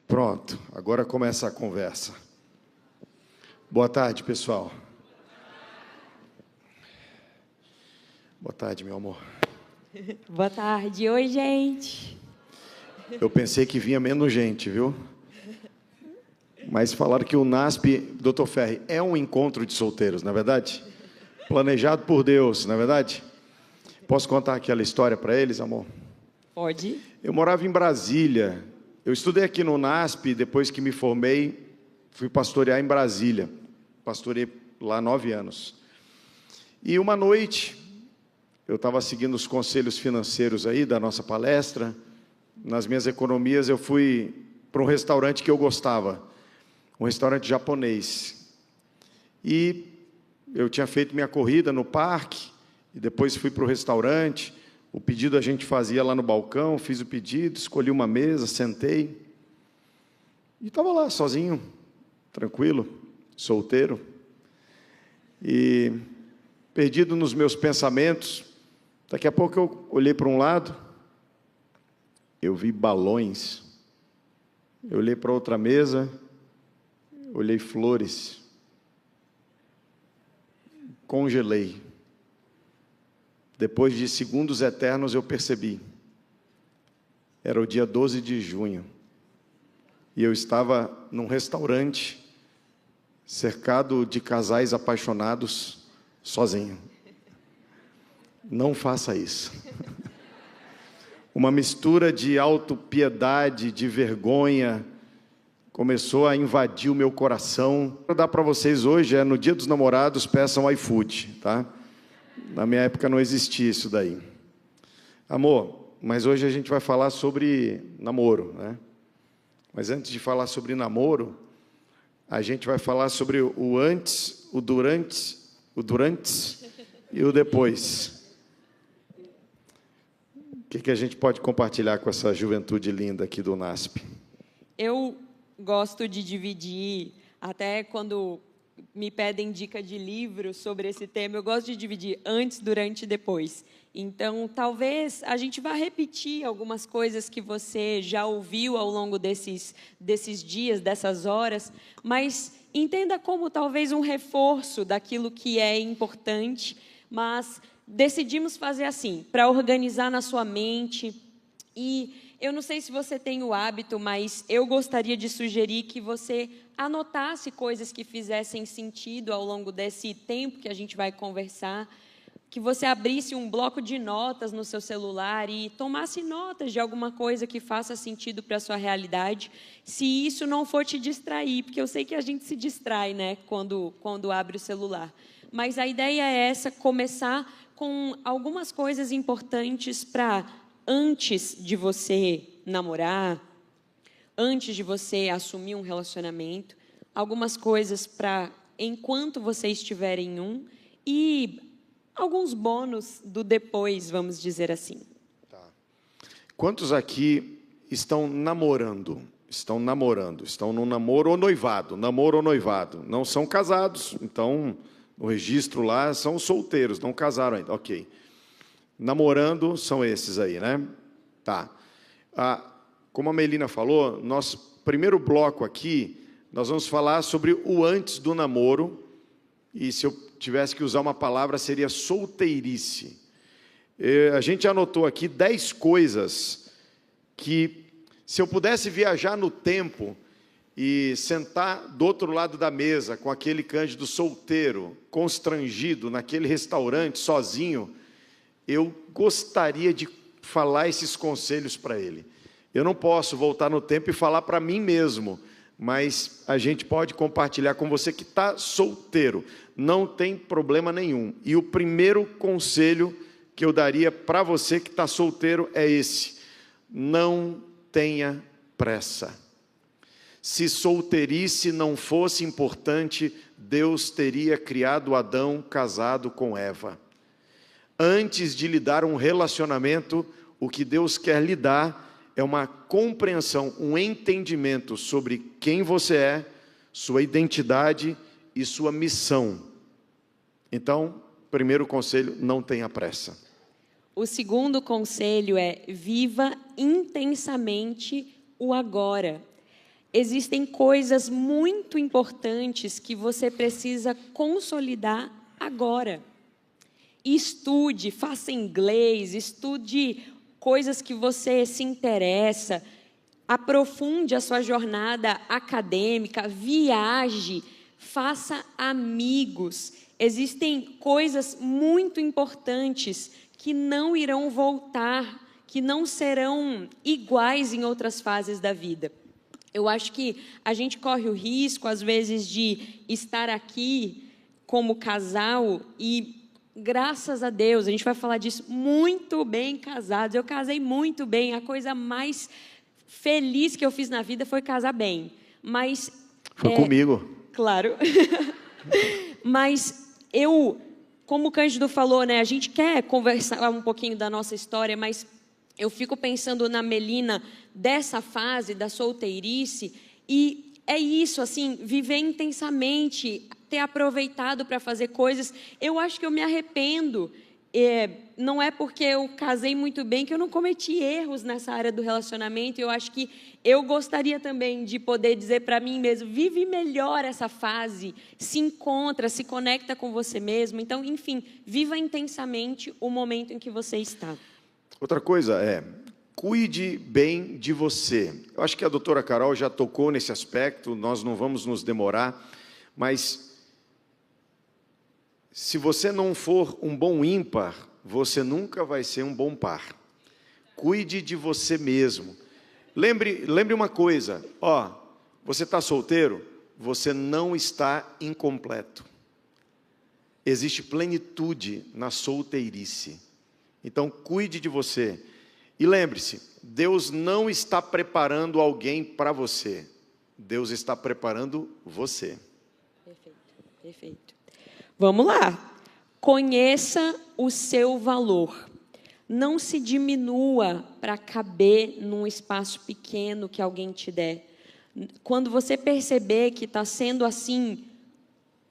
Pronto, agora começa a conversa. Boa tarde, pessoal. Boa tarde, meu amor. Boa tarde. Oi, gente. Eu pensei que vinha menos gente, viu? Mas falaram que o NASP, Dr. Ferri, é um encontro de solteiros, não é verdade? Planejado por Deus, não é verdade? Posso contar aquela história para eles, amor? Pode. Eu morava em Brasília. Eu estudei aqui no NASP, depois que me formei, fui pastorear em Brasília. Pastorei lá 9 anos. E uma noite, eu estava seguindo os conselhos financeiros aí da nossa palestra. Nas minhas economias, eu fui para um restaurante que eu gostava, um restaurante japonês. E eu tinha feito minha corrida no parque, e depois fui para o restaurante. O pedido a gente fazia lá no balcão, fiz o pedido, escolhi uma mesa, sentei. E estava lá, sozinho, tranquilo, solteiro. E perdido nos meus pensamentos. Daqui a pouco eu olhei para um lado, eu vi balões. Eu olhei para outra mesa, olhei flores. Congelei. Depois de segundos eternos eu percebi. Era o dia 12 de junho. E eu estava num restaurante, cercado de casais apaixonados, sozinho. Não faça isso. Uma mistura de autopiedade, de vergonha, começou a invadir o meu coração. Vou dar para vocês hoje, no Dia dos Namorados, peçam iFood, tá? Na minha época não existia isso daí. Amor, mas hoje a gente vai falar sobre namoro, né? Mas antes de falar sobre namoro, a gente vai falar sobre o antes, o durante e o depois. O que a gente pode compartilhar com essa juventude linda aqui do NASP? Eu gosto de dividir, até quando me pedem dica de livro sobre esse tema, eu gosto de dividir antes, durante e depois. Então, talvez a gente vá repetir algumas coisas que você já ouviu ao longo desses dias, dessas horas, mas entenda como talvez um reforço daquilo que é importante, mas decidimos fazer assim, para organizar na sua mente. E eu não sei se você tem o hábito, mas eu gostaria de sugerir que você anotasse coisas que fizessem sentido ao longo desse tempo que a gente vai conversar, que você abrisse um bloco de notas no seu celular e tomasse notas de alguma coisa que faça sentido para a sua realidade, se isso não for te distrair, porque eu sei que a gente se distrai, né, quando abre o celular. Mas a ideia é essa, começar com algumas coisas importantes para, antes de você namorar, antes de você assumir um relacionamento, algumas coisas para enquanto você estiver em um e alguns bônus do depois, vamos dizer assim. Tá. Quantos aqui estão namorando? Estão num namoro ou noivado? Namoro ou noivado? Não são casados, então no registro lá são solteiros, não casaram ainda. Ok. Namorando são esses aí, né? Tá. Como a Melina falou, nosso primeiro bloco aqui, nós vamos falar sobre o antes do namoro, e se eu tivesse que usar uma palavra, seria solteirice. A gente anotou aqui 10 coisas que, se eu pudesse viajar no tempo e sentar do outro lado da mesa com aquele Cândido solteiro, constrangido, naquele restaurante, sozinho, eu gostaria de falar esses conselhos para ele. Eu não posso voltar no tempo e falar para mim mesmo, mas a gente pode compartilhar com você que está solteiro. Não tem problema nenhum. E o primeiro conselho que eu daria para você que está solteiro é esse: não tenha pressa. Se solteirice não fosse importante, Deus teria criado Adão casado com Eva. Antes de lhe dar um relacionamento, o que Deus quer lhe dar é uma compreensão, um entendimento sobre quem você é, sua identidade e sua missão. Então, primeiro conselho, não tenha pressa. O segundo conselho é: viva intensamente o agora. existem coisas muito importantes que você precisa consolidar agora. Estude, faça inglês, estude coisas que você se interessa, aprofunde a sua jornada acadêmica, viaje, faça amigos. Existem coisas muito importantes que não irão voltar, que não serão iguais em outras fases da vida. Eu acho que a gente corre o risco, às vezes, de estar aqui como casal e, graças a Deus, a gente vai falar disso, muito bem casados. Eu casei muito bem, a coisa mais feliz que eu fiz na vida foi casar bem. Mas foi comigo. Claro. Mas eu, como o Cândido falou, né, a gente quer conversar um pouquinho da nossa história, mas eu fico pensando na Melina dessa fase da solteirice, e é isso, assim, viver intensamente, ter aproveitado para fazer coisas. Eu acho que eu me arrependo. Não é porque eu casei muito bem que eu não cometi erros nessa área do relacionamento. Eu acho que eu gostaria também de poder dizer para mim mesmo, vive melhor essa fase, se encontra, se conecta com você mesmo. Então, enfim, viva intensamente o momento em que você está. Outra coisa é, cuide bem de você. Eu acho que a doutora Carol já tocou nesse aspecto, nós não vamos nos demorar, mas se você não for um bom ímpar, você nunca vai ser um bom par. Cuide de você mesmo. Lembre uma coisa, você está solteiro, você não está incompleto. Existe plenitude na solteirice. Então, cuide de você. E lembre-se, Deus não está preparando alguém para você. Deus está preparando você. Perfeito, perfeito. Vamos lá. Conheça o seu valor. Não se diminua para caber num espaço pequeno que alguém te der. Quando você perceber que está sendo assim,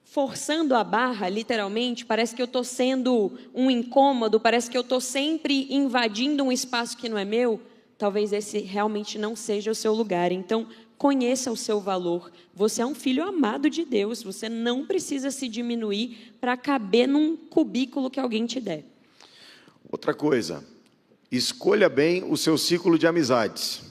forçando a barra, literalmente, parece que eu estou sendo um incômodo, parece que eu estou sempre invadindo um espaço que não é meu, talvez esse realmente não seja o seu lugar. Então, conheça o seu valor. Você é um filho amado de Deus, você não precisa se diminuir para caber num cubículo que alguém te der. Outra coisa, escolha bem o seu ciclo de amizades.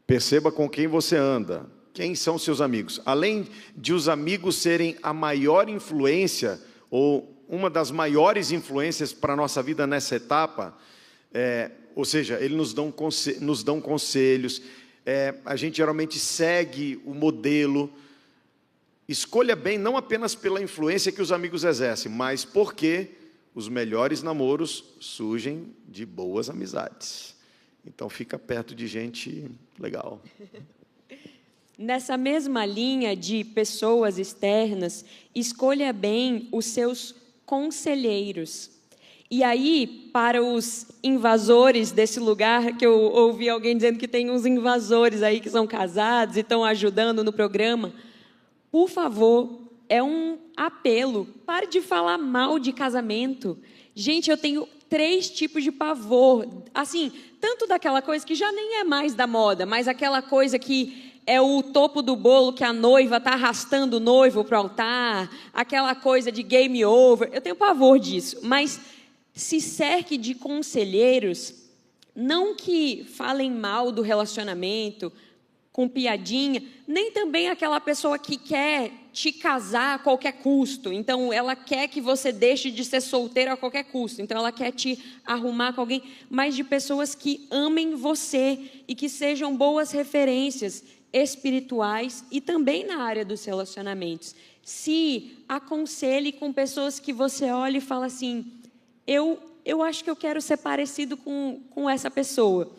Perceba com quem você anda. Quem são seus amigos? Além de os amigos serem a maior influência, ou uma das maiores influências para a nossa vida nessa etapa, ou seja, eles nos dão conselhos, a gente geralmente segue o modelo. Escolha bem, não apenas pela influência que os amigos exercem, mas porque os melhores namoros surgem de boas amizades. Então, fica perto de gente legal. Nessa mesma linha de pessoas externas, escolha bem os seus conselheiros. E aí, para os invasores desse lugar, que eu ouvi alguém dizendo que tem uns invasores aí que são casados e estão ajudando no programa, por favor, é um apelo, pare de falar mal de casamento. Gente, eu tenho 3 tipos de pavor, assim, tanto daquela coisa que já nem é mais da moda, mas aquela coisa que é o topo do bolo que a noiva está arrastando o noivo para o altar, aquela coisa de game over, eu tenho pavor disso, mas se cerque de conselheiros, não que falem mal do relacionamento, com piadinha, nem também aquela pessoa que quer te casar a qualquer custo, então ela quer que você deixe de ser solteiro a qualquer custo, então ela quer te arrumar com alguém, mas de pessoas que amem você e que sejam boas referências espirituais e também na área dos relacionamentos. Se aconselhe com pessoas que você olha e fala assim, eu acho que eu quero ser parecido com essa pessoa.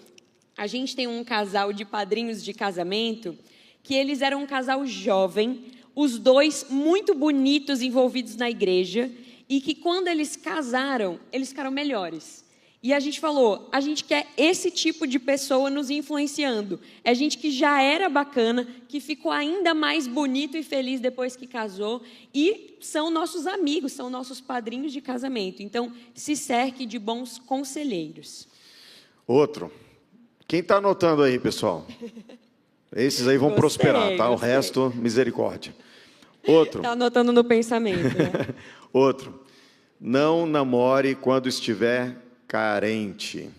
A gente tem um casal de padrinhos de casamento, que eles eram um casal jovem, os dois muito bonitos, envolvidos na igreja, e que quando eles casaram, eles ficaram melhores. E a gente falou, a gente quer esse tipo de pessoa nos influenciando. É gente que já era bacana, que ficou ainda mais bonito e feliz depois que casou, e são nossos amigos, são nossos padrinhos de casamento. Então, se cerque de bons conselheiros. Outro. Quem está anotando aí, pessoal? Esses aí vão prosperar, tá? O resto, misericórdia. Outro. Está anotando no pensamento, né? Outro. Não namore quando estiver carente.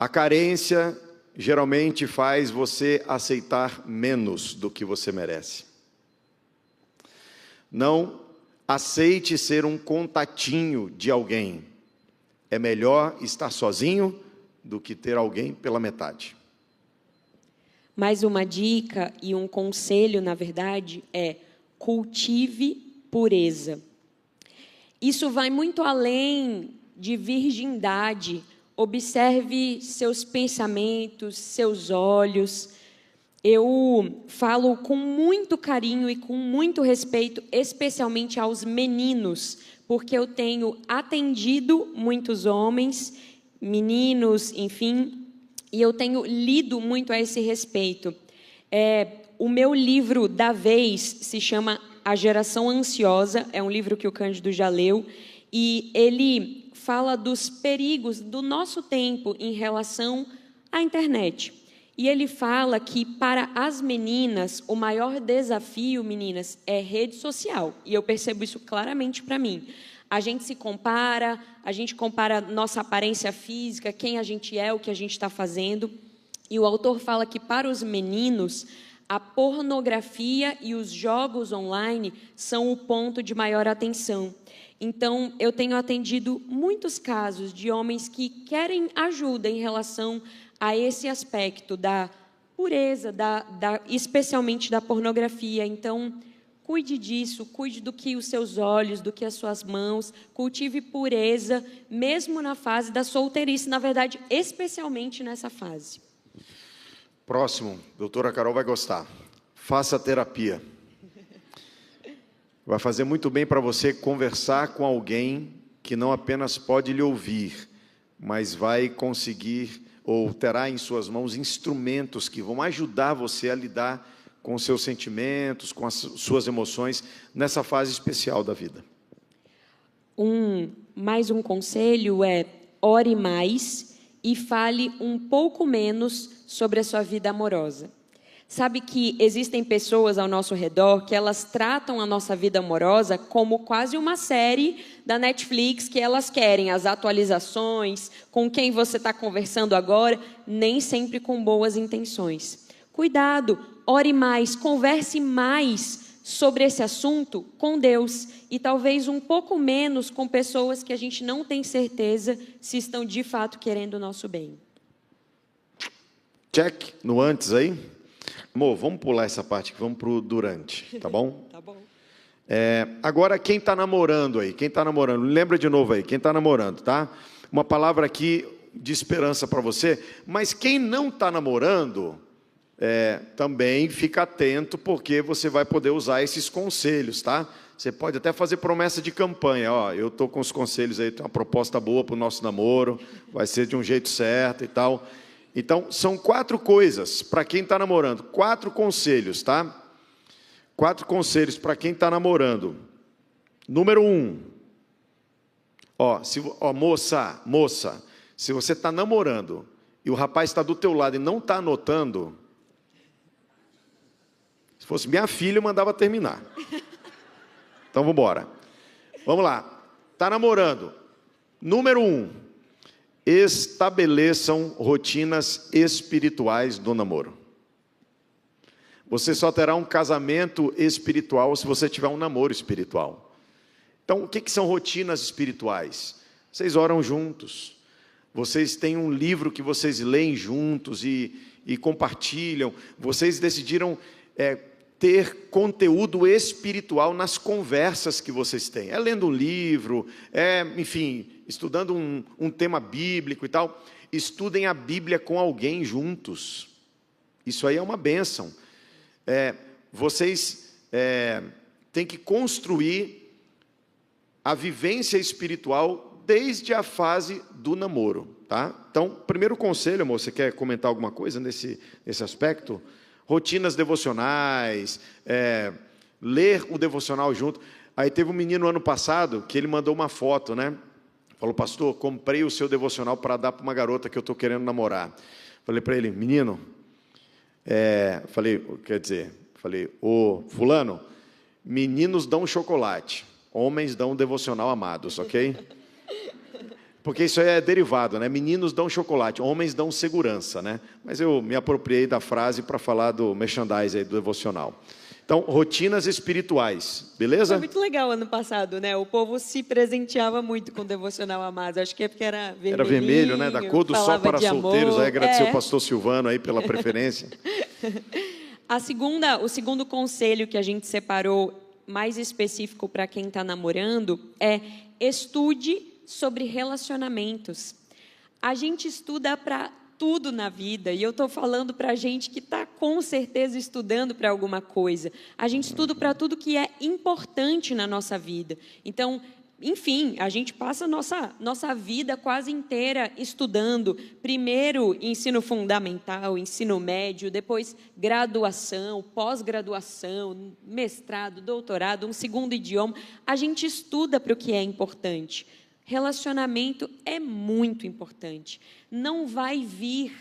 A carência geralmente faz você aceitar menos do que você merece. Não aceite ser um contatinho de alguém. É melhor estar sozinho do que ter alguém pela metade. Mais uma dica e um conselho, na verdade, é cultive pureza. Isso vai muito além de virgindade. Observe seus pensamentos, seus olhos. Eu falo com muito carinho e com muito respeito, especialmente aos meninos, porque eu tenho atendido muitos homens, meninos, enfim, e eu tenho lido muito a esse respeito. O meu livro da vez se chama A Geração Ansiosa, é um livro que o Cândido já leu, e ele fala dos perigos do nosso tempo em relação à internet. E ele fala que para as meninas, o maior desafio, meninas, é rede social. E eu percebo isso claramente para mim. A gente se compara, a gente compara nossa aparência física, quem a gente é, o que a gente está fazendo. E o autor fala que para os meninos, a pornografia e os jogos online são o ponto de maior atenção. Então, eu tenho atendido muitos casos de homens que querem ajuda em relação a esse aspecto da pureza, especialmente da pornografia. Então, cuide disso, cuide do que os seus olhos, do que as suas mãos, cultive pureza, mesmo na fase da solteirice, na verdade, especialmente nessa fase. Próximo, doutora Carol vai gostar. Faça terapia. Vai fazer muito bem para você conversar com alguém que não apenas pode lhe ouvir, mas vai conseguir ou terá em suas mãos instrumentos que vão ajudar você a lidar com os seus sentimentos, com as suas emoções, nessa fase especial da vida. Mais um conselho é: ore mais e fale um pouco menos sobre a sua vida amorosa. Sabe que existem pessoas ao nosso redor que elas tratam a nossa vida amorosa como quase uma série da Netflix, que elas querem as atualizações, com quem você está conversando agora, nem sempre com boas intenções. Cuidado, ore mais, converse mais sobre esse assunto com Deus e talvez um pouco menos com pessoas que a gente não tem certeza se estão de fato querendo o nosso bem. Check no antes aí. Amor, vamos pular essa parte aqui, vamos para o durante, tá bom? Tá bom. Agora, quem está namorando aí? Quem está namorando? Lembra de novo aí, quem está namorando, tá? Uma palavra aqui de esperança para você, mas quem não está namorando, também fica atento, porque você vai poder usar esses conselhos, tá? Você pode até fazer promessa de campanha, ó, eu estou com os conselhos aí, tem uma proposta boa para o nosso namoro, vai ser de um jeito certo e tal. Então, são 4 coisas para quem está namorando, 4 conselhos, tá? 4 conselhos para quem está namorando. Número 1, moça, se você está namorando e o rapaz está do teu lado e não está anotando, se fosse minha filha, eu mandava terminar. Então, vamos embora. Vamos lá. Está namorando. Número 1. Estabeleçam rotinas espirituais do namoro. Você só terá um casamento espiritual se você tiver um namoro espiritual. Então, o que são rotinas espirituais? Vocês oram juntos. Vocês têm um livro que vocês leem juntos e compartilham. Vocês decidiram ter conteúdo espiritual nas conversas que vocês têm. Lendo um livro, enfim, estudando um tema bíblico e tal. Estudem a Bíblia com alguém juntos. Isso aí é uma bênção. Vocês têm que construir a vivência espiritual desde a fase do namoro, tá? Então, primeiro conselho, amor, você quer comentar alguma coisa nesse aspecto? Rotinas devocionais, ler o devocional junto. Aí teve um menino ano passado que ele mandou uma foto, né? Falou: pastor, comprei o seu devocional para dar para uma garota que eu estou querendo namorar. Falei para ele: menino, Falei, ô fulano, meninos dão chocolate, homens dão devocional amados, ok? Porque isso aí é derivado, né? Meninos dão chocolate, homens dão segurança, né? Mas eu me apropriei da frase para falar do merchandise aí, do devocional. Então, rotinas espirituais, beleza? Foi muito legal ano passado, né? O povo se presenteava muito com o devocional amado. Acho que é porque era vermelho. Era vermelho, né? Da cor do sol para solteiros. Amor. Aí agradecer o pastor Silvano aí pela preferência. O segundo conselho que a gente separou, mais específico para quem está namorando, é estude sobre relacionamentos. A gente estuda para tudo na vida, e eu estou falando para a gente que está com certeza estudando para alguma coisa. A gente estuda para tudo que é importante na nossa vida. Então, enfim, a gente passa a nossa vida quase inteira estudando. Primeiro, ensino fundamental, ensino médio, depois graduação, pós-graduação, mestrado, doutorado, um segundo idioma. A gente estuda para o que é importante. Relacionamento é muito importante. Não vai vir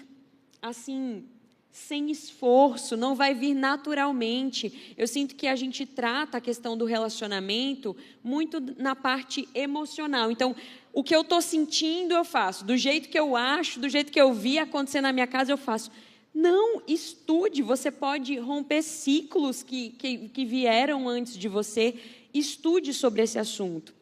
assim, sem esforço, não vai vir naturalmente. Eu sinto que a gente trata a questão do relacionamento muito na parte emocional. Então, o que eu estou sentindo, eu faço. Do jeito que eu acho, do jeito que eu vi acontecer na minha casa, eu faço. Não, estude. Você pode romper ciclos que vieram antes de você. Estude sobre esse assunto.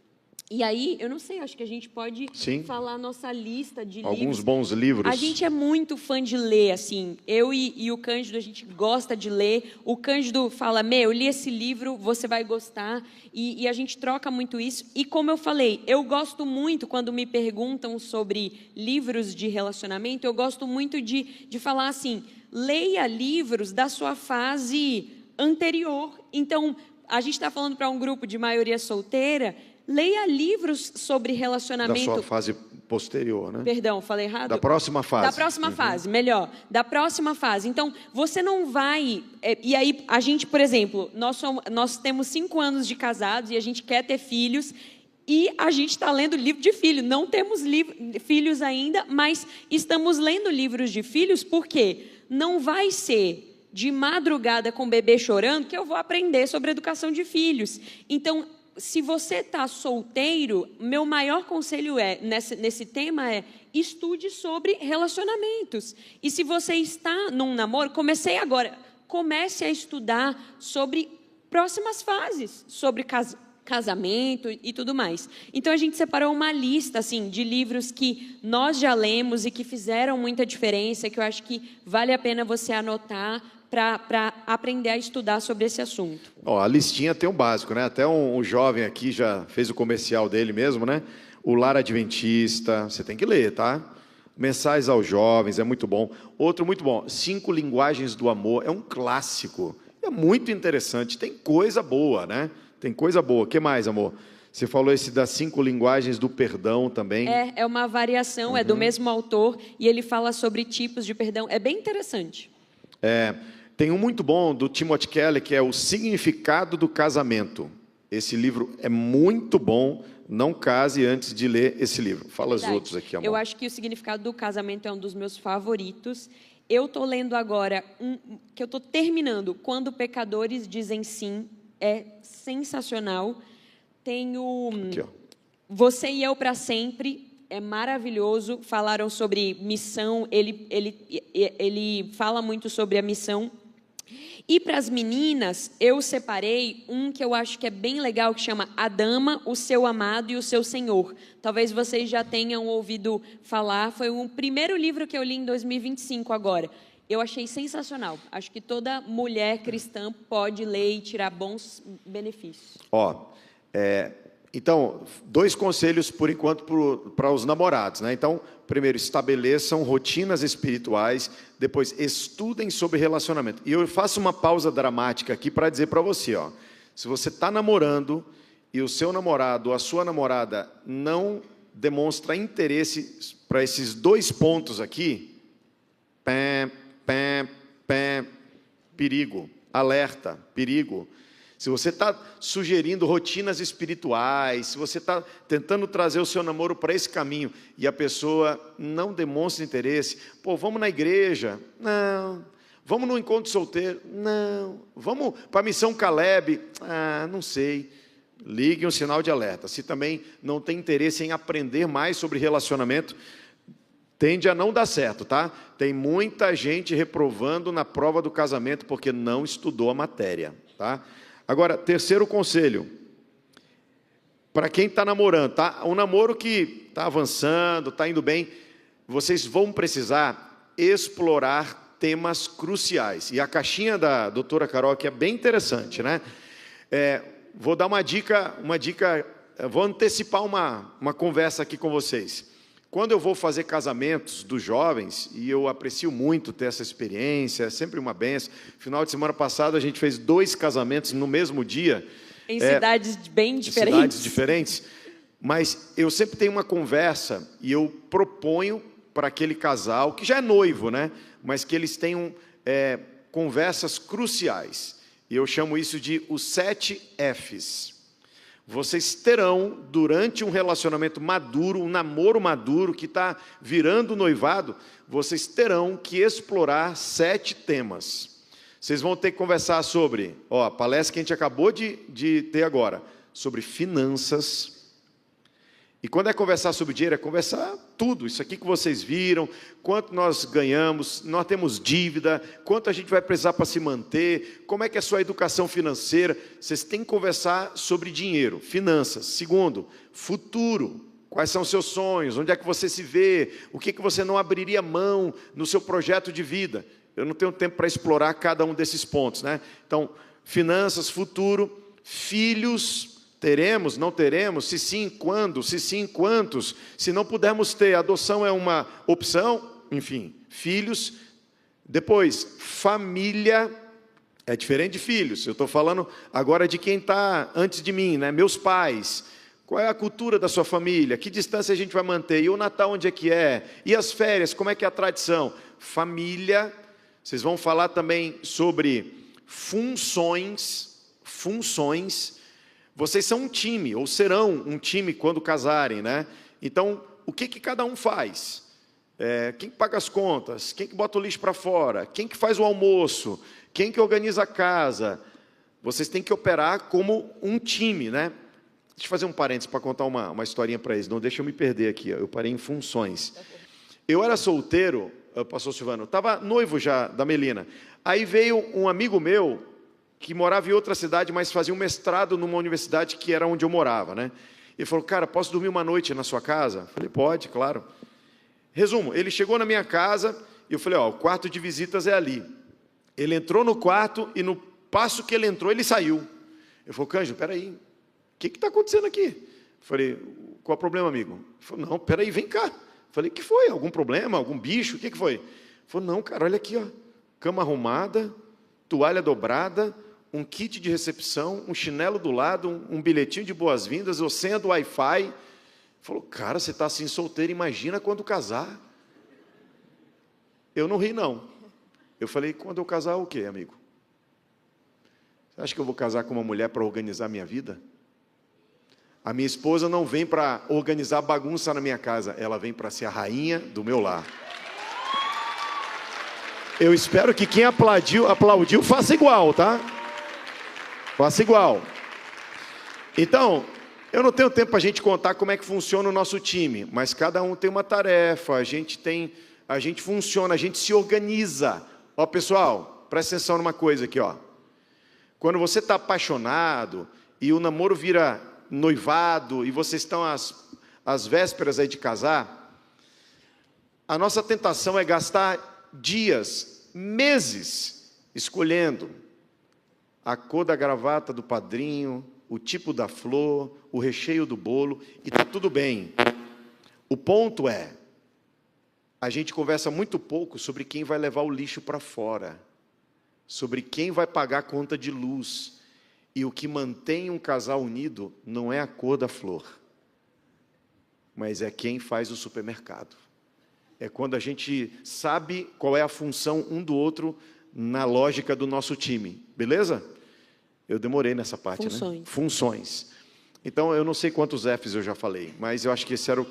E aí, eu não sei, acho que a gente pode falar a nossa lista de livros. Alguns bons livros. A gente é muito fã de ler, assim. Eu e o Cândido, a gente gosta de ler. O Cândido fala, eu li esse livro, você vai gostar. E a gente troca muito isso. E como eu falei, eu gosto muito, quando me perguntam sobre livros de relacionamento, eu gosto muito de falar assim, leia livros da sua fase anterior. Então, a gente está falando para um grupo de maioria solteira. Leia livros sobre relacionamento. Da sua fase posterior, né? Perdão, falei errado? Da próxima fase. Da próxima fase, melhor. Da próxima fase. Então, você não vai... E aí, a gente, por exemplo, nós temos 5 anos de casados e a gente quer ter filhos e a gente está lendo livro de filho. Não temos filhos ainda, mas estamos lendo livros de filhos porque não vai ser de madrugada com o bebê chorando que eu vou aprender sobre educação de filhos. Então, se você está solteiro, meu maior conselho nesse tema é estude sobre relacionamentos. E se você está num namoro, comece a estudar sobre próximas fases, sobre casamento e tudo mais. Então, a gente separou uma lista assim, de livros que nós já lemos e que fizeram muita diferença, que eu acho que vale a pena você anotar para aprender a estudar sobre esse assunto. A listinha tem um básico, né? Até um jovem aqui já fez o comercial dele mesmo, né? O Lar Adventista, você tem que ler, tá? Mensagens aos Jovens, é muito bom. Outro muito bom, 5 Linguagens do Amor, é um clássico. É muito interessante, tem coisa boa, né? Tem coisa boa. O que mais, amor? Você falou esse das 5 Linguagens do Perdão também. É uma variação, é do mesmo autor, e ele fala sobre tipos de perdão. É bem interessante. Tem um muito bom do Timothy Keller, que é O Significado do Casamento. Esse livro é muito bom, não case antes de ler esse livro. Fala os outros aqui, amor. Eu acho que O Significado do Casamento é um dos meus favoritos. Eu estou lendo agora, que eu estou terminando, Quando Pecadores Dizem Sim, é sensacional. Tem o Você e Eu para Sempre, é maravilhoso. Falaram sobre missão, ele fala muito sobre a missão. E para as meninas, eu separei um que eu acho que é bem legal, que chama A Dama, o Seu Amado e o Seu Senhor. Talvez vocês já tenham ouvido falar. Foi o primeiro livro que eu li em 2025 agora. Eu achei sensacional. Acho que toda mulher cristã pode ler e tirar bons benefícios. Então, 2 conselhos, por enquanto, para os namorados, né? Então, primeiro, estabeleçam rotinas espirituais, depois, estudem sobre relacionamento. E eu faço uma pausa dramática aqui para dizer para você, se você está namorando e o seu namorado ou a sua namorada não demonstra interesse para esses 2 pontos aqui, perigo, alerta, perigo. Se você está sugerindo rotinas espirituais, se você está tentando trazer o seu namoro para esse caminho e a pessoa não demonstra interesse, vamos na igreja. Não. Vamos no encontro solteiro? Não. Vamos para a missão Caleb? Ah, não sei. Ligue um sinal de alerta. Se também não tem interesse em aprender mais sobre relacionamento, tende a não dar certo, tá? Tem muita gente reprovando na prova do casamento porque não estudou a matéria, tá? Agora, terceiro conselho, para quem está namorando, tá? Um namoro que está avançando, está indo bem, vocês vão precisar explorar temas cruciais. E a caixinha da doutora Carol aqui é bem interessante, né? Vou dar uma dica, vou antecipar uma conversa aqui com vocês. Quando eu vou fazer casamentos dos jovens, e eu aprecio muito ter essa experiência, é sempre uma benção. Final de semana passado, a gente fez 2 casamentos no mesmo dia. Em cidades bem diferentes. Cidades diferentes. Mas eu sempre tenho uma conversa, e eu proponho para aquele casal, que já é noivo, né? Mas que eles tenham conversas cruciais. E eu chamo isso de os 7 Fs. Vocês terão, durante um relacionamento maduro, um namoro maduro, que está virando noivado, vocês terão que explorar 7 temas. Vocês vão ter que conversar sobre, a palestra que a gente acabou de ter agora, sobre finanças. E quando é conversar sobre dinheiro, é conversar tudo, isso aqui que vocês viram, quanto nós ganhamos, nós temos dívida, quanto a gente vai precisar para se manter, como é que é a sua educação financeira. Vocês têm que conversar sobre dinheiro, finanças. Segundo, futuro, quais são os seus sonhos, onde é que você se vê, o que você não abriria mão no seu projeto de vida. Eu não tenho tempo para explorar cada um desses pontos, né? Então, finanças, futuro, filhos. Teremos, não teremos? Se sim, quando? Se sim, quantos? Se não pudermos ter, adoção é uma opção? Enfim, filhos. Depois, família. É diferente de filhos. Eu estou falando agora de quem está antes de mim, né? Meus pais. Qual é a cultura da sua família? Que distância a gente vai manter? E o Natal onde é que é? E as férias, como é que é a tradição? Família. Vocês vão falar também sobre funções. Vocês são um time, ou serão um time quando casarem, né? Então, o que cada um faz? Quem que paga as contas? Quem que bota o lixo para fora? Quem que faz o almoço? Quem que organiza a casa? Vocês têm que operar como um time, né? Deixa eu fazer um parênteses para contar uma historinha para eles. Não deixa eu me perder aqui. Eu parei em funções. Eu era solteiro, pastor Silvano, estava noivo já da Melina. Aí veio um amigo meu, que morava em outra cidade, mas fazia um mestrado numa universidade que era onde eu morava, né? Ele falou, cara, posso dormir uma noite na sua casa? Eu falei, pode, claro. Resumo, ele chegou na minha casa, e eu falei, o quarto de visitas é ali. Ele entrou no quarto, e no passo que ele entrou, ele saiu. Eu falei, Cândido, peraí, o que está acontecendo aqui? Eu falei, qual é o problema, amigo? Ele falou, não, peraí, vem cá. Eu falei, o que foi? Algum problema? Algum bicho? O que foi? Ele falou, não, cara, olha aqui, cama arrumada, toalha dobrada, um kit de recepção, um chinelo do lado, um bilhetinho de boas-vindas, ou senha do Wi-Fi. Falou, cara, você está assim solteiro, imagina quando casar. Eu não ri, não. Eu falei, quando eu casar, o quê, amigo? Você acha que eu vou casar com uma mulher para organizar a minha vida? A minha esposa não vem para organizar bagunça na minha casa, ela vem para ser a rainha do meu lar. Eu espero que quem aplaudiu faça igual, tá? Faça igual. Então, eu não tenho tempo para a gente contar como é que funciona o nosso time, mas cada um tem uma tarefa, a gente funciona, a gente se organiza. Pessoal, presta atenção numa coisa aqui, Quando você está apaixonado e o namoro vira noivado e vocês estão às vésperas aí de casar, a nossa tentação é gastar dias, meses, escolhendo a cor da gravata do padrinho, o tipo da flor, o recheio do bolo, e está tudo bem. O ponto é, a gente conversa muito pouco sobre quem vai levar o lixo para fora, sobre quem vai pagar a conta de luz. E o que mantém um casal unido não é a cor da flor, mas é quem faz o supermercado. É quando a gente sabe qual é a função um do outro na lógica do nosso time. Beleza? Eu demorei nessa parte, Funções. né? Funções. Então, eu não sei quantos Fs eu já falei, mas eu acho que esse era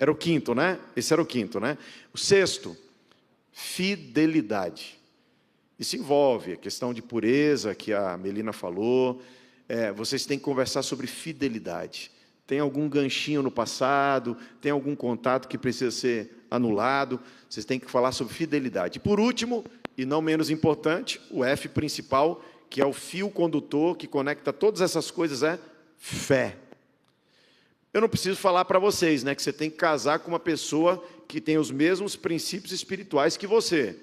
o quinto, né? Esse era o quinto, né? O sexto, fidelidade. Isso envolve a questão de pureza, que a Melina falou. Vocês têm que conversar sobre fidelidade. Tem algum ganchinho no passado, tem algum contato que precisa ser anulado, vocês têm que falar sobre fidelidade. E por último, e não menos importante, o F principal, que é o fio condutor que conecta todas essas coisas, é fé. Eu não preciso falar para vocês, né, que você tem que casar com uma pessoa que tem os mesmos princípios espirituais que você.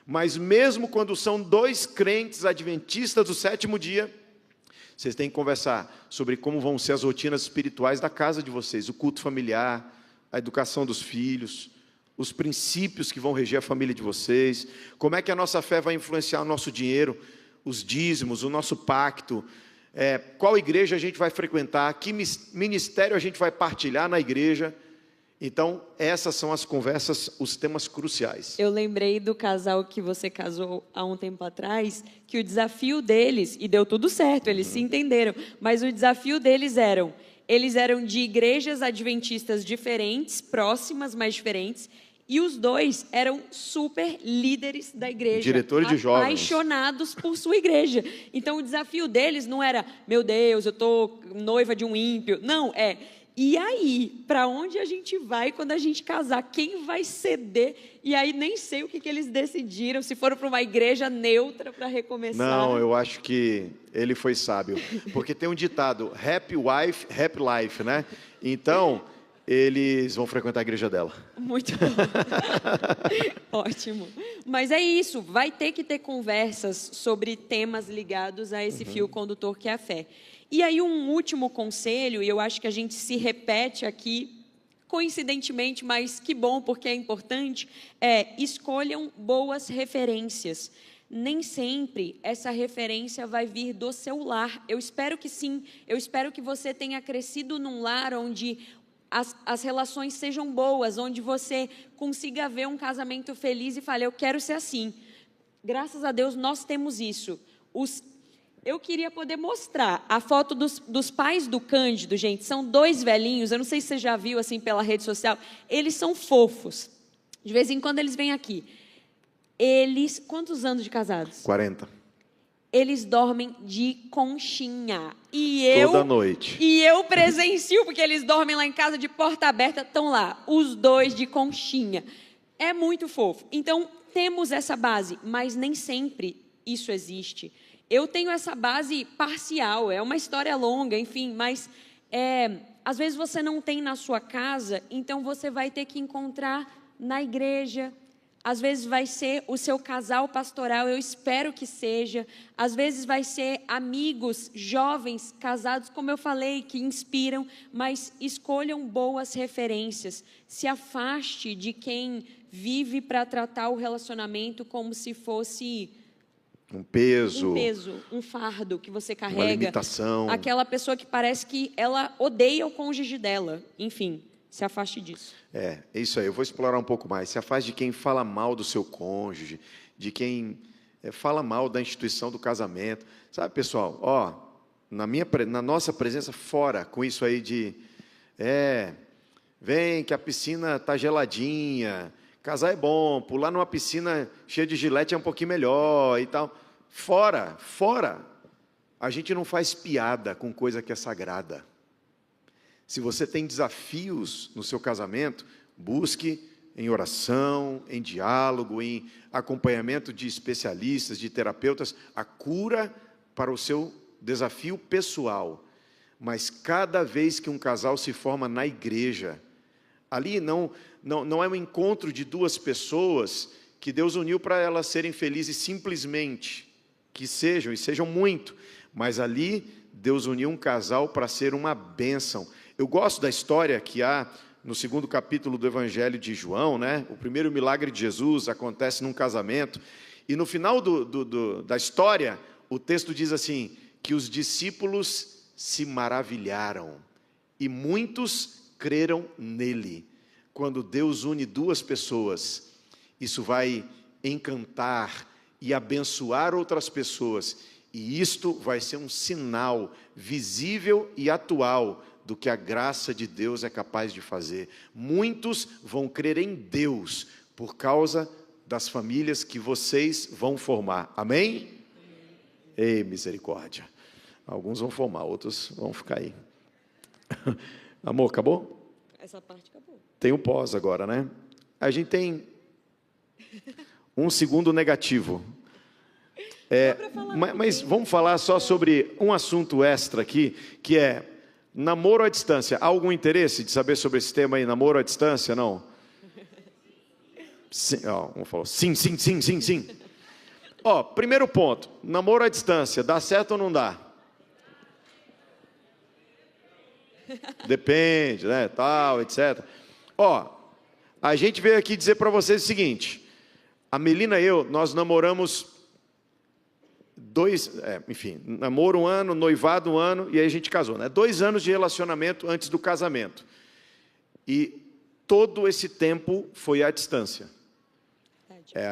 Mas mesmo quando são dois crentes adventistas do sétimo dia, vocês têm que conversar sobre como vão ser as rotinas espirituais da casa de vocês, o culto familiar, a educação dos filhos, os princípios que vão reger a família de vocês, como é que a nossa fé vai influenciar o nosso dinheiro, os dízimos, o nosso pacto, qual igreja a gente vai frequentar, que ministério a gente vai partilhar na igreja. Então, essas são as conversas, os temas cruciais. Eu lembrei do casal que você casou há um tempo atrás, que o desafio deles, e deu tudo certo, eles se entenderam, mas o desafio deles eles eram de igrejas adventistas diferentes, próximas, mas diferentes, e os dois eram super líderes da igreja. Diretores de jovens. Apaixonados por sua igreja. Então, o desafio deles não era, meu Deus, eu estou noiva de um ímpio. Não, e aí, para onde a gente vai quando a gente casar? Quem vai ceder? E aí nem sei o que eles decidiram, se foram para uma igreja neutra para recomeçar. Não, eu acho que ele foi sábio. Porque tem um ditado, happy wife, happy life, né? Então, eles vão frequentar a igreja dela. Muito bom. Ótimo. Mas é isso, vai ter que ter conversas sobre temas ligados a esse fio condutor que é a fé. E aí um último conselho, e eu acho que a gente se repete aqui, coincidentemente, mas que bom, porque é importante, escolham boas referências. Nem sempre essa referência vai vir do seu lar. Eu espero que sim, eu espero que você tenha crescido num lar onde as relações sejam boas, onde você consiga ver um casamento feliz e falar, eu quero ser assim. Graças a Deus nós temos isso. Eu queria poder mostrar a foto dos pais do Cândido, gente. São dois velhinhos, eu não sei se você já viu assim pela rede social. Eles são fofos. De vez em quando eles vêm aqui. Quantos anos de casados? 40. Eles dormem de conchinha. Toda noite. E eu presencio, porque eles dormem lá em casa de porta aberta, estão lá, os dois de conchinha. É muito fofo. Então, temos essa base, mas nem sempre isso existe. Eu tenho essa base parcial, é uma história longa, enfim, mas às vezes você não tem na sua casa, então você vai ter que encontrar na igreja. Às vezes vai ser o seu casal pastoral, eu espero que seja. Às vezes vai ser amigos, jovens, casados, como eu falei, que inspiram, mas escolham boas referências. Se afaste de quem vive para tratar o relacionamento como se fosse um peso, um fardo que você carrega. Uma limitação. Aquela pessoa que parece que ela odeia o cônjuge dela. Enfim, se afaste disso. É isso aí. Eu vou explorar um pouco mais. Se afaste de quem fala mal do seu cônjuge, de quem fala mal da instituição do casamento. Sabe, pessoal, na nossa presença, fora com isso aí de... vem que a piscina está geladinha... Casar é bom, pular numa piscina cheia de gilete é um pouquinho melhor e tal. Fora. A gente não faz piada com coisa que é sagrada. Se você tem desafios no seu casamento, busque em oração, em diálogo, em acompanhamento de especialistas, de terapeutas, a cura para o seu desafio pessoal. Mas cada vez que um casal se forma na igreja, ali não é um encontro de duas pessoas que Deus uniu para elas serem felizes simplesmente, que sejam, e sejam muito, mas ali Deus uniu um casal para ser uma bênção. Eu gosto da história que há no 2º capítulo do Evangelho de João, né? O primeiro milagre de Jesus acontece num casamento, e no final da história, o texto diz assim, que os discípulos se maravilharam, e muitos creram nele. Quando Deus une duas pessoas, isso vai encantar e abençoar outras pessoas, e isto vai ser um sinal visível e atual do que a graça de Deus é capaz de fazer. Muitos vão crer em Deus por causa das famílias que vocês vão formar. Amém? Ei, misericórdia. Alguns vão formar, outros vão ficar aí. Amor, acabou? Essa parte acabou. Tem o pós agora, né? A gente tem um segundo negativo. Mas vamos falar só sobre um assunto extra aqui, que é namoro à distância. Há algum interesse de saber sobre esse tema aí, namoro à distância? Não? Sim, um falou sim, sim, sim, sim, sim. Primeiro ponto, namoro à distância, dá certo ou não dá? Depende, né, tal, etc. A gente veio aqui dizer para vocês o seguinte, a Melina e eu, nós namoramos namoro 1 ano, noivado 1 ano, e aí a gente casou, né? 2 anos de relacionamento antes do casamento. E todo esse tempo foi à distância.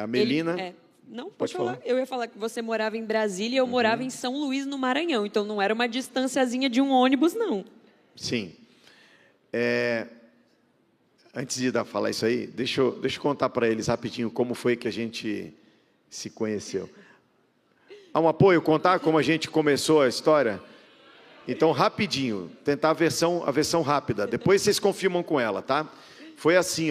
A Melina... Não, pode falar. Eu ia falar que você morava em Brasília e eu morava em São Luís, no Maranhão. Então, não era uma distanciazinha de um ônibus, não. Sim. Antes de falar isso aí, deixa eu contar para eles rapidinho como foi que a gente se conheceu. Há um apoio, contar como a gente começou a história? Então, rapidinho, tentar a versão rápida. Depois vocês confirmam com ela, tá? Foi assim,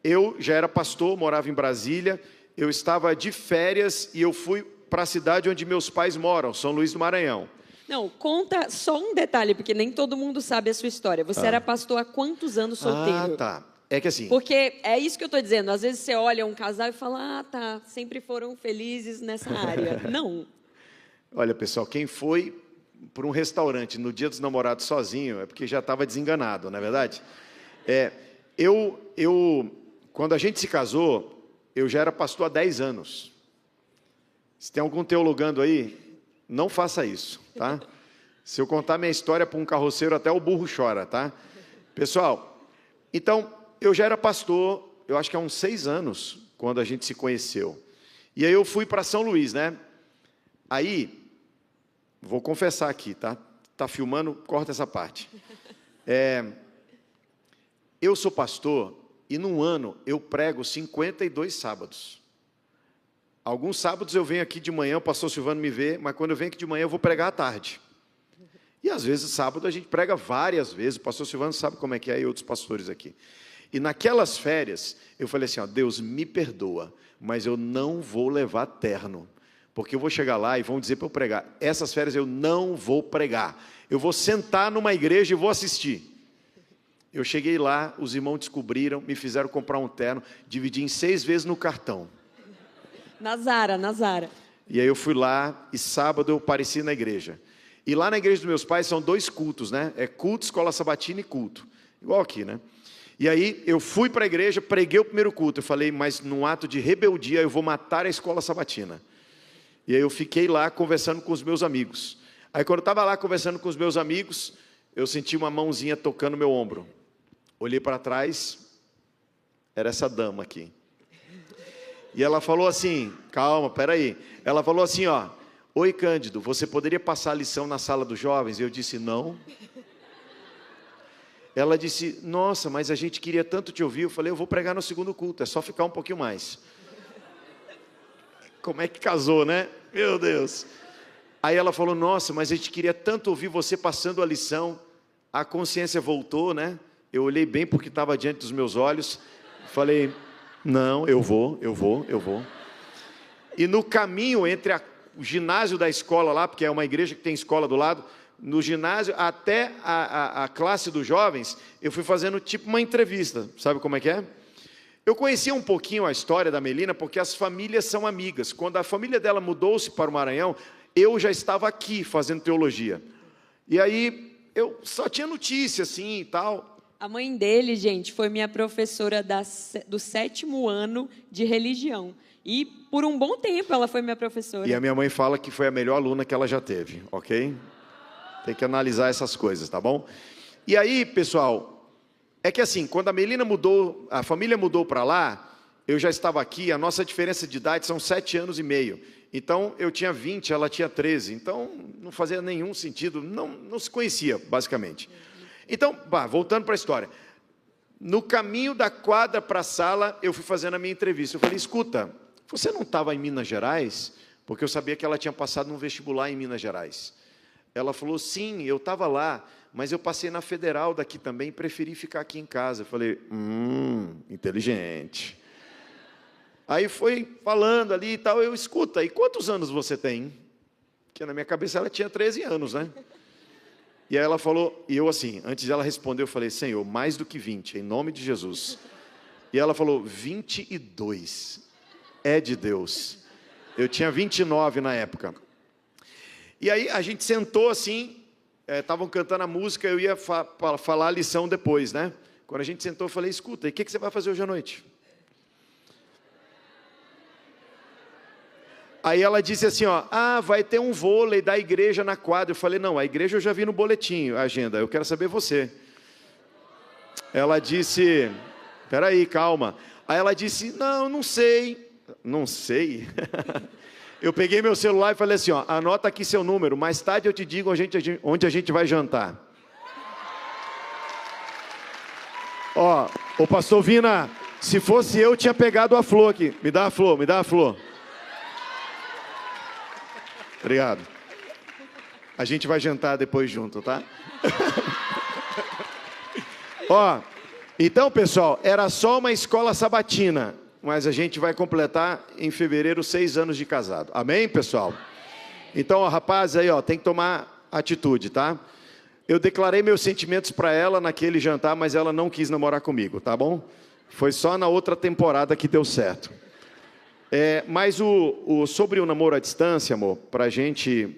Eu já era pastor, morava em Brasília, eu estava de férias e eu fui para a cidade onde meus pais moram, São Luís do Maranhão. Não, conta só um detalhe, porque nem todo mundo sabe a sua história. Você era pastor há quantos anos solteiro? Tá. É que assim... Porque é isso que eu estou dizendo. Às vezes você olha um casal e fala, sempre foram felizes nessa área. Não. Olha, pessoal, quem foi para um restaurante no Dia dos Namorados sozinho é porque já estava desenganado, não é verdade? Quando a gente se casou, eu já era pastor há 10 anos. Se tem algum teologando aí, não faça isso, tá? Se eu contar minha história para um carroceiro, até o burro chora, tá? Pessoal, então, eu já era pastor, eu acho que há uns 6 anos, quando a gente se conheceu. E aí eu fui para São Luís, né? Aí, vou confessar aqui, tá? Tá filmando, corta essa parte. Eu sou pastor e num ano eu prego 52 sábados. Alguns sábados eu venho aqui de manhã, o pastor Silvano me vê, mas quando eu venho aqui de manhã eu vou pregar à tarde. E às vezes sábado a gente prega várias vezes, o pastor Silvano sabe como é que é e outros pastores aqui. E naquelas férias eu falei assim, Deus me perdoa, mas eu não vou levar terno, porque eu vou chegar lá e vão dizer para eu pregar. Essas férias eu não vou pregar, eu vou sentar numa igreja e vou assistir. Eu cheguei lá, os irmãos descobriram, me fizeram comprar um terno, dividi em 6 vezes no cartão. Na Zara. E aí eu fui lá e sábado eu apareci na igreja. E lá na igreja dos meus pais são 2 cultos, né? É culto, escola sabatina e culto. Igual aqui, né? E aí eu fui para a igreja, preguei o primeiro culto. Eu falei, mas num ato de rebeldia eu vou matar a escola sabatina. E aí eu fiquei lá conversando com os meus amigos. Aí quando eu estava lá conversando com os meus amigos, eu senti uma mãozinha tocando meu ombro. Olhei para trás, era essa dama aqui. E ela falou assim, calma, peraí. Ela falou assim, oi Cândido, você poderia passar a lição na sala dos jovens? Eu disse, não. Ela disse, nossa, mas a gente queria tanto te ouvir. Eu falei, eu vou pregar no segundo culto, é só ficar um pouquinho mais. Como é que casou, né? Meu Deus. Aí ela falou, nossa, mas a gente queria tanto ouvir você passando a lição. A consciência voltou, né? Eu olhei bem porque estava diante dos meus olhos. Falei, não, eu vou. E no caminho entre o ginásio da escola lá, porque é uma igreja que tem escola do lado, no ginásio até a classe dos jovens, eu fui fazendo tipo uma entrevista. Sabe como é que é? Eu conhecia um pouquinho a história da Melina, porque as famílias são amigas. Quando a família dela mudou-se para o Maranhão, eu já estava aqui fazendo teologia. E aí eu só tinha notícia assim e tal. A mãe dele, gente, foi minha professora do 7º ano de religião. E por um bom tempo ela foi minha professora. E a minha mãe fala que foi a melhor aluna que ela já teve, ok? Tem que analisar essas coisas, tá bom? E aí, pessoal, é que assim, quando a Melina mudou, a família mudou para lá, eu já estava aqui, a nossa diferença de idade são 7 anos e meio. Então, eu tinha 20, ela tinha 13. Então, não fazia nenhum sentido, não se conhecia, basicamente. Então, voltando para a história. No caminho da quadra para a sala, eu fui fazendo a minha entrevista. Eu falei, escuta, você não estava em Minas Gerais? Porque eu sabia que ela tinha passado num vestibular em Minas Gerais. Ela falou, sim, eu estava lá, mas eu passei na Federal daqui também, preferi ficar aqui em casa. Eu falei, inteligente. Aí foi falando ali e tal, eu, escuta, e quantos anos você tem? Porque na minha cabeça ela tinha 13 anos, né? E aí ela falou, e eu assim, antes dela responder, eu falei, Senhor, mais do que 20, em nome de Jesus. E ela falou, 22, é de Deus. Eu tinha 29 na época. E aí a gente sentou assim, estavam cantando a música, eu ia falar a lição depois, né? Quando a gente sentou, eu falei, escuta, e o que você vai fazer hoje à noite? Aí ela disse assim, ó, vai ter um vôlei da igreja na quadra. Eu falei, não, a igreja eu já vi no boletim, a agenda, eu quero saber você. Ela disse, peraí, calma. Aí ela disse, não sei. Não sei? Eu peguei meu celular e falei assim, ó, anota aqui seu número, mais tarde eu te digo onde a gente vai jantar. Ó, o pastor Vina, se fosse eu, tinha pegado a flor aqui. Me dá a flor, me dá a flor. Obrigado. A gente vai jantar depois junto, tá? Ó, então, pessoal, era só uma escola sabatina, mas a gente vai completar em fevereiro 6 anos de casado. Amém, pessoal? Então, ó, rapaz, aí, ó, tem que tomar atitude, tá? Eu declarei meus sentimentos para ela naquele jantar, mas ela não quis namorar comigo, tá bom? Foi só na outra temporada que deu certo. Mas sobre o namoro à distância, amor, para a gente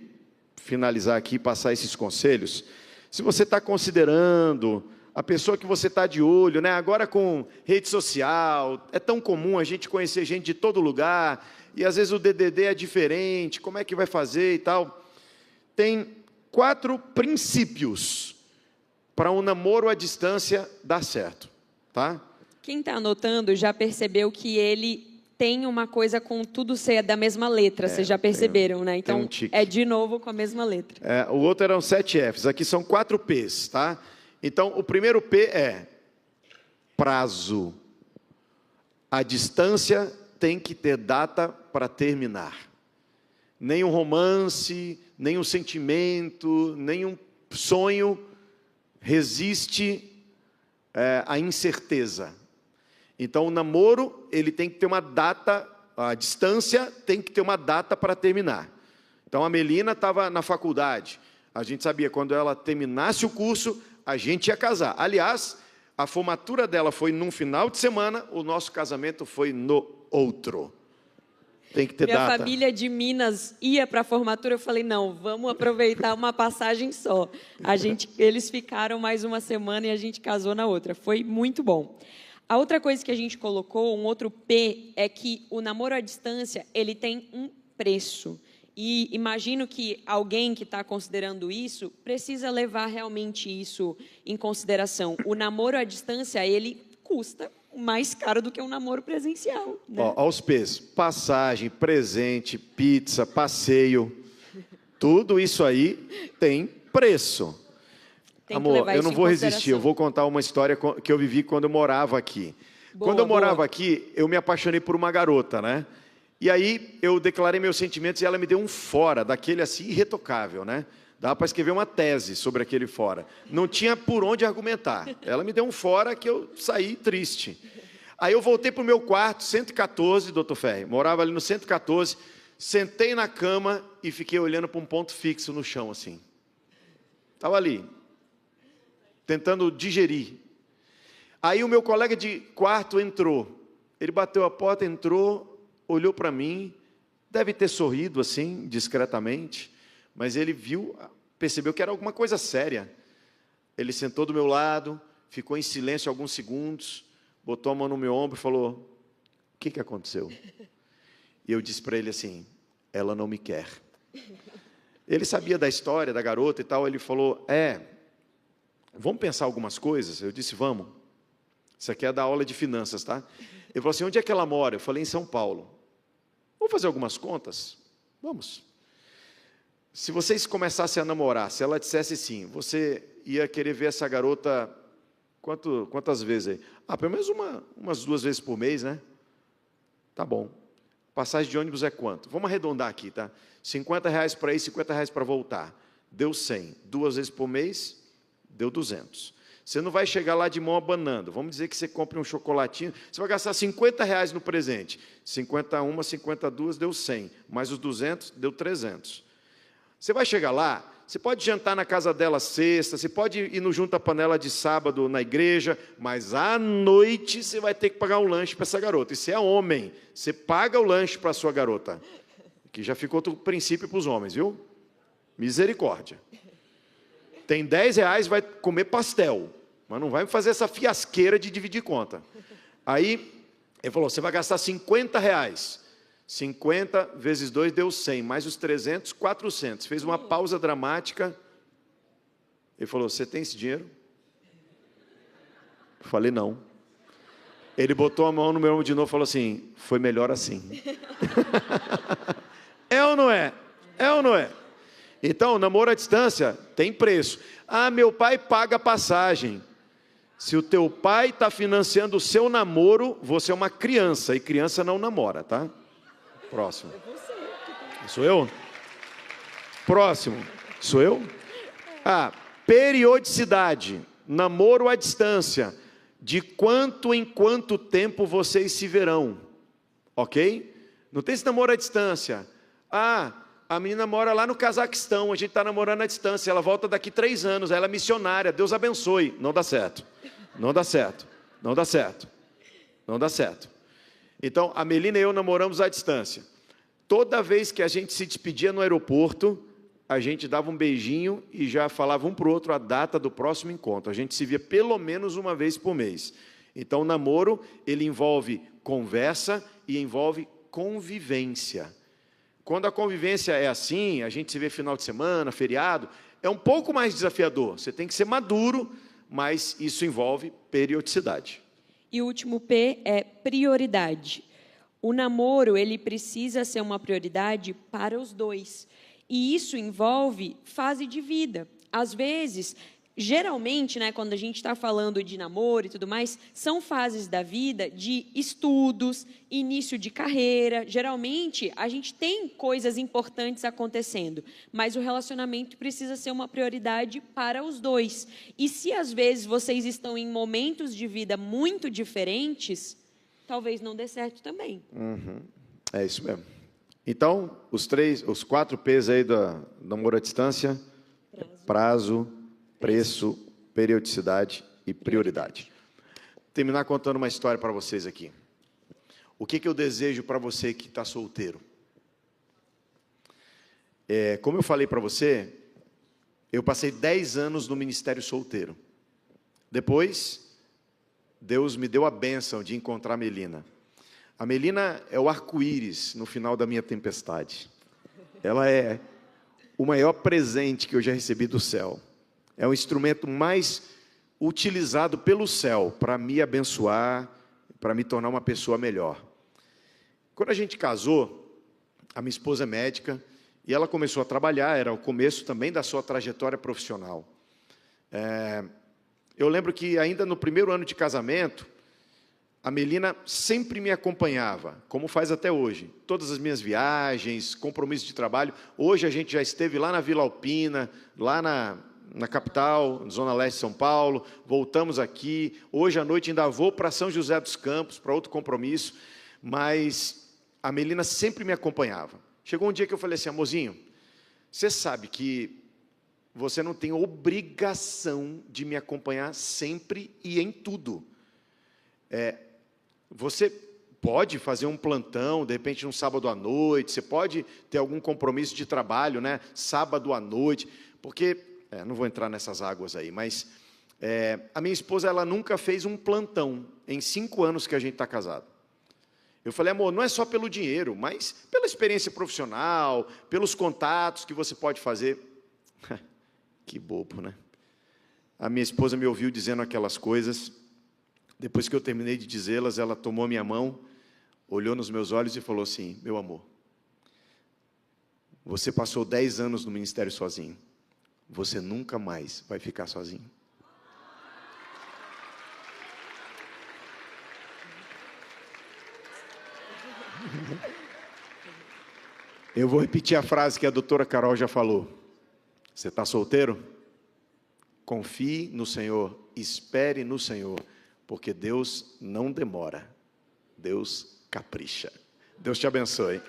finalizar aqui e passar esses conselhos, se você está considerando a pessoa que você está de olho, né? Agora com rede social, é tão comum a gente conhecer gente de todo lugar, e às vezes o DDD é diferente, como é que vai fazer e tal. Tem 4 princípios para um namoro à distância dar certo, tá? Quem está anotando já percebeu que ele tem uma coisa com tudo ser da mesma letra, vocês já perceberam, né? Então, é de novo com a mesma letra. O outro eram 7 Fs, aqui são 4 Ps, tá? Então, o primeiro P é prazo. A distância tem que ter data para terminar. Nem um romance, nem um sentimento, nem um sonho resiste à incerteza. Então, o namoro, ele tem que ter uma data, a distância tem que ter uma data para terminar. Então, a Melina estava na faculdade. A gente sabia, quando ela terminasse o curso, a gente ia casar. Aliás, a formatura dela foi num final de semana, o nosso casamento foi no outro. Tem que ter data. Minha família de Minas ia para a formatura, eu falei, não, vamos aproveitar uma passagem só. Eles ficaram mais uma semana e a gente casou na outra. Foi muito bom. A outra coisa que a gente colocou, um outro P, é que o namoro à distância, ele tem um preço. E imagino que alguém que está considerando isso, precisa levar realmente isso em consideração. O namoro à distância, ele custa mais caro do que um namoro presencial. Né? Ó, aos P's, passagem, presente, pizza, passeio, tudo isso aí tem preço. Amor, eu não vou resistir, eu vou contar uma história que eu vivi quando eu morava aqui. Quando eu morava aqui, eu me apaixonei por uma garota, né? E aí eu declarei meus sentimentos e ela me deu um fora, daquele assim irretocável, né? Dava para escrever uma tese sobre aquele fora. Não tinha por onde argumentar. Ela me deu um fora que eu saí triste. Aí eu voltei para o meu quarto, 114, doutor Ferri, morava ali no 114, sentei na cama e fiquei olhando para um ponto fixo no chão, assim. Estava ali, tentando digerir. Aí o meu colega de quarto entrou. Ele bateu a porta, entrou, olhou para mim, deve ter sorrido assim, discretamente, mas ele percebeu que era alguma coisa séria. Ele sentou do meu lado, ficou em silêncio alguns segundos, botou a mão no meu ombro e falou, o que aconteceu? E eu disse para ele assim, ela não me quer. Ele sabia da história da garota e tal, ele falou, vamos pensar algumas coisas? Eu disse, vamos. Isso aqui é da aula de finanças, tá? Ele falou assim, onde é que ela mora? Eu falei, em São Paulo. Vamos fazer algumas contas? Vamos. Se vocês começassem a namorar, se ela dissesse sim, você ia querer ver essa garota Quantas vezes aí? Pelo menos umas 2 vezes por mês, né? Tá bom. Passagem de ônibus é quanto? Vamos arredondar aqui, tá? R$50 para ir, R$50 para voltar. Deu 100. 2 vezes por mês, deu 200. Você não vai chegar lá de mão abanando. Vamos dizer que você compre um chocolatinho, você vai gastar R$50 no presente. 51, 52, deu 100. Mais os 200, deu 300. Você vai chegar lá, você pode jantar na casa dela sexta, você pode ir no Junta Panela de sábado na igreja, mas à noite você vai ter que pagar um lanche para essa garota. E você é homem, você paga o lanche para a sua garota. Que já ficou outro princípio para os homens, viu? Misericórdia. Tem R$10, vai comer pastel, mas não vai fazer essa fiasqueira de dividir conta. Aí, ele falou, você vai gastar R$50. 50 vezes 2 deu 100, mais os 300, 400. Fez uma pausa dramática. Ele falou, você tem esse dinheiro? Eu falei, não. Ele botou a mão no meu ombro de novo e falou assim, foi melhor assim. É ou não é? É ou não é? Então, namoro à distância tem preço. Meu pai paga a passagem. Se o teu pai está financiando o seu namoro, você é uma criança, e criança não namora, tá? Próximo. Sou eu? Próximo. Sou eu? Periodicidade. Namoro à distância. De quanto em quanto tempo vocês se verão. Ok? Não tem esse namoro à distância. A menina mora lá no Cazaquistão, a gente está namorando à distância, ela volta daqui 3 anos, ela é missionária, Deus abençoe. Não dá certo. Não dá certo. Não dá certo. Não dá certo. Então, a Melina e eu namoramos à distância. Toda vez que a gente se despedia no aeroporto, a gente dava um beijinho e já falava um para o outro a data do próximo encontro. A gente se via pelo menos uma vez por mês. Então, o namoro, ele envolve conversa e envolve convivência. Quando a convivência é assim, a gente se vê final de semana, feriado, é um pouco mais desafiador. Você tem que ser maduro, mas isso envolve periodicidade. E o último P é prioridade. O namoro, ele precisa ser uma prioridade para os dois. E isso envolve fase de vida. Às vezes, geralmente, quando a gente está falando de namoro e tudo mais, são fases da vida de estudos, início de carreira. Geralmente, a gente tem coisas importantes acontecendo, mas o relacionamento precisa ser uma prioridade para os dois. E se, às vezes, vocês estão em momentos de vida muito diferentes, talvez não dê certo também. É isso mesmo. Então, os 4 P's aí do namoro à distância: prazo, preço, periodicidade e prioridade. Vou terminar contando uma história para vocês aqui. O que eu desejo para você que está solteiro? Como eu falei para você, eu passei 10 anos no ministério solteiro. Depois, Deus me deu a bênção de encontrar a Melina. A Melina é o arco-íris no final da minha tempestade. Ela é o maior presente que eu já recebi do céu. É o instrumento mais utilizado pelo céu para me abençoar, para me tornar uma pessoa melhor. Quando a gente casou, a minha esposa é médica e ela começou a trabalhar, era o começo também da sua trajetória profissional. Eu lembro que ainda no primeiro ano de casamento, a Melina sempre me acompanhava, como faz até hoje. Todas as minhas viagens, compromissos de trabalho. Hoje a gente já esteve lá na Vila Alpina, lá na capital, Zona Leste de São Paulo, voltamos aqui. Hoje à noite ainda vou para São José dos Campos, para outro compromisso, mas a Melina sempre me acompanhava. Chegou um dia que eu falei assim, amorzinho, você sabe que você não tem obrigação de me acompanhar sempre e em tudo. Você pode fazer um plantão, de repente, um sábado à noite, você pode ter algum compromisso de trabalho, sábado à noite, porque, não vou entrar nessas águas aí, mas a minha esposa, ela nunca fez um plantão em 5 anos que a gente está casado. Eu falei, amor, não é só pelo dinheiro, mas pela experiência profissional, pelos contatos que você pode fazer. Que bobo, né? A minha esposa me ouviu dizendo aquelas coisas. Depois que eu terminei de dizê-las, ela tomou minha mão, olhou nos meus olhos e falou assim, meu amor, você passou 10 anos no ministério sozinho, você nunca mais vai ficar sozinho. Eu vou repetir a frase que a doutora Carol já falou. Você está solteiro? Confie no Senhor, espere no Senhor, porque Deus não demora, Deus capricha. Deus te abençoe.